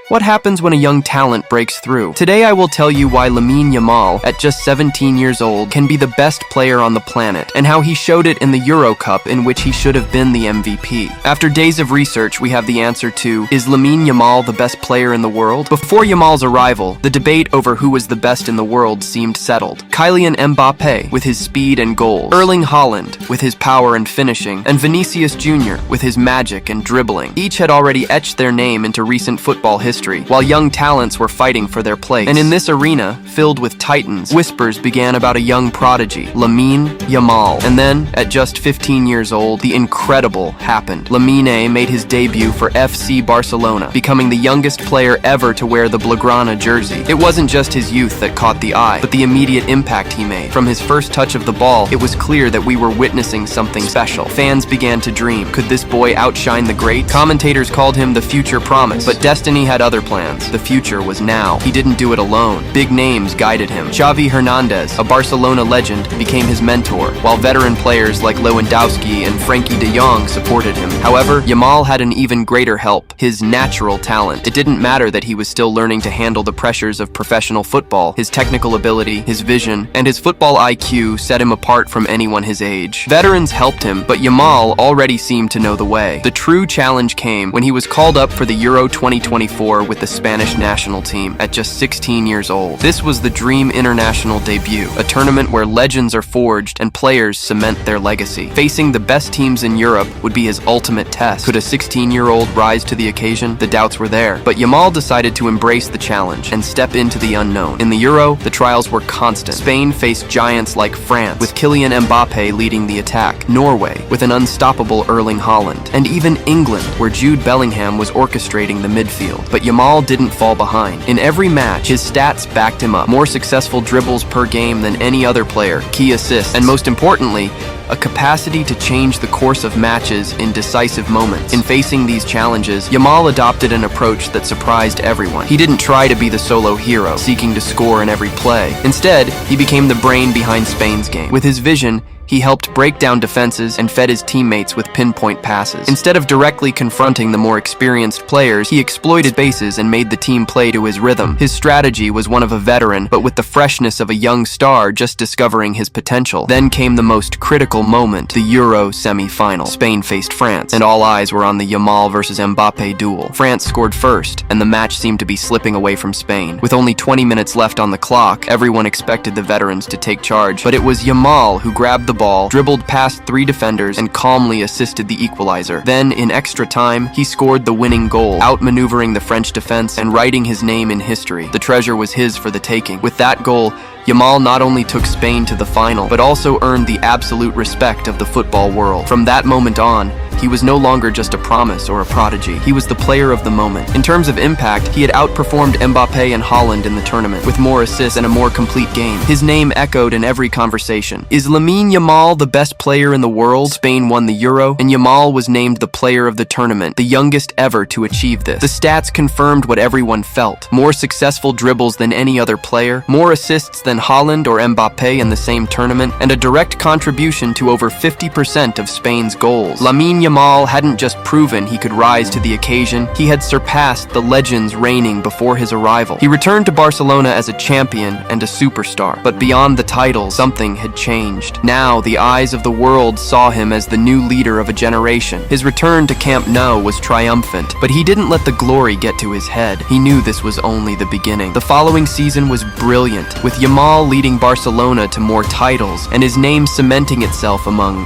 What happens when a young talent breaks through? Today I will tell you why Lamine Yamal, at just 17 years old, can be the best player on the planet, and how he showed it in the Euro Cup in which he should have been the MVP. After days of research, we have the answer to, is Lamine Yamal the best player in the world? Before Yamal's arrival, the debate over who was the best in the world seemed settled. Kylian Mbappé, with his speed and goals, Erling Haaland, with his power and finishing, and Vinicius Jr., with his magic and dribbling. Each had already etched their name into recent football history, while young talents were fighting for their place. And in this arena, filled with titans, whispers began about a young prodigy, Lamine Yamal. And then, at just 15 years old, the incredible happened. Lamine made his debut for FC Barcelona, becoming the youngest player ever to wear the Blaugrana jersey. It wasn't just his youth that caught the eye, but the immediate impact he made. From his first touch of the ball, it was clear that we were witnessing something special. Fans began to dream, could this boy outshine the great? Commentators called him the future promise, but destiny had other plans. The future was now. He didn't do it alone. Big names guided him. Xavi Hernandez, a Barcelona legend, became his mentor, while veteran players like Lewandowski and Frankie de Jong supported him. However, Yamal had an even greater help, his natural talent. It didn't matter that he was still learning to handle the pressures of professional football. His technical ability, his vision, and his football IQ set him apart from anyone his age. Veterans helped him, but Yamal already seemed to know the way. The true challenge came when he was called up for the Euro 2024 with the Spanish national team at just 16 years old. This was the Dream International debut, a tournament where legends are forged and players cement their legacy. Facing the best teams in Europe would be his ultimate test. Could a 16-year-old rise to the occasion? The doubts were there, but Yamal decided to embrace the challenge and step into the unknown. In the Euro, the trials were constant. Spain faced giants like France, with Kylian Mbappé leading the attack, Norway, with an unstoppable Erling Haaland, and even England, where Jude Bellingham was orchestrating the midfield. But Yamal didn't fall behind. In every match, his stats backed him up. More successful dribbles per game than any other player, key assists, and most importantly, a capacity to change the course of matches in decisive moments. In facing these challenges, Yamal adopted an approach that surprised everyone. He didn't try to be the solo hero, seeking to score in every play. Instead, he became the brain behind Spain's game. With his vision, he helped break down defenses and fed his teammates with pinpoint passes. Instead of directly confronting the more experienced players, he exploited bases and made the team play to his rhythm. His strategy was one of a veteran, but with the freshness of a young star just discovering his potential. Then came the most critical moment, the Euro semi-final. Spain faced France, and all eyes were on the Yamal versus Mbappé duel. France scored first, and the match seemed to be slipping away from Spain. With only 20 minutes left on the clock, everyone expected the veterans to take charge, but it was Yamal who grabbed the ball, dribbled past 3 defenders, and calmly assisted the equalizer. Then, in extra time, he scored the winning goal, outmaneuvering the French defense and writing his name in history. The treasure was his for the taking. With that goal, Yamal not only took Spain to the final, but also earned the absolute respect of the football world. From that moment on, he was no longer just a promise or a prodigy. He was the player of the moment. In terms of impact, he had outperformed Mbappé and Haaland in the tournament, with more assists and a more complete game. His name echoed in every conversation. Is Lamine Yamal the best player in the world? Spain won the Euro, and Yamal was named the player of the tournament, the youngest ever to achieve this. The stats confirmed what everyone felt. More successful dribbles than any other player, more assists than Haaland or Mbappé in the same tournament, and a direct contribution to over 50% of Spain's goals. Lamine Yamal hadn't just proven he could rise to the occasion, he had surpassed the legends reigning before his arrival. He returned to Barcelona as a champion and a superstar, but beyond the title, something had changed. Now, the eyes of the world saw him as the new leader of a generation. His return to Camp Nou was triumphant, but he didn't let the glory get to his head. He knew this was only the beginning. The following season was brilliant, with Yamal leading Barcelona to more titles, and his name cementing itself among